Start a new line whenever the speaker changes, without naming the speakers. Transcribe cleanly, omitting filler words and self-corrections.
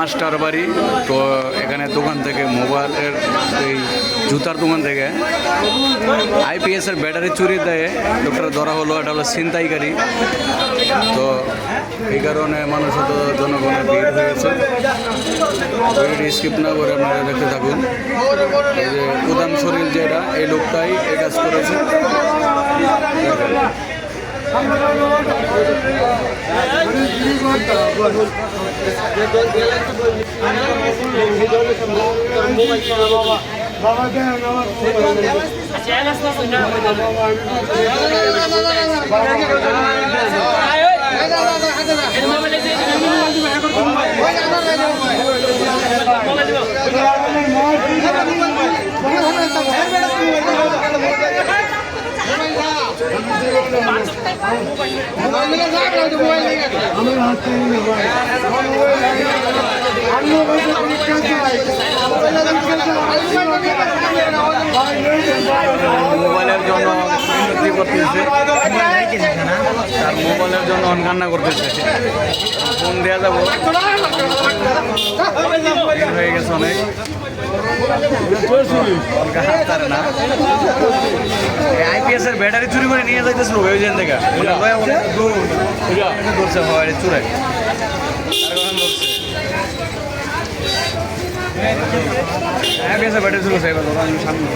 Master বাড়ি। তো এখানে দোকান থেকে মোবাইলের এই জুতার দোকান থেকে আইপিএসের ব্যাটারি চুরি দেয় লোকটা ধরা হলো। এটা হলো ছিনতাইকারী। তো এই কারণে মানুষ তো জনগণের ভিড় হয়ে গেছে। স্কিপ না করে আপনারা দেখতে থাকুন। এই যে উদাম শরীর যেটা এই লোকটাই এই কাজ করেছে। মোবাইলের জন্য করতেছে, তার মোবাইলের জন্য কান্না করতেছে। ফোন দেওয়া যাবো হয়ে গেছে অনেক না। আইপিএস এর ব্যাটারি চুরি করে নিয়ে যাইতেছিল ওই জেন থেকে ধরছে হয় চুরাই আইপিএস এর ব্যাটারি চুরি সামনে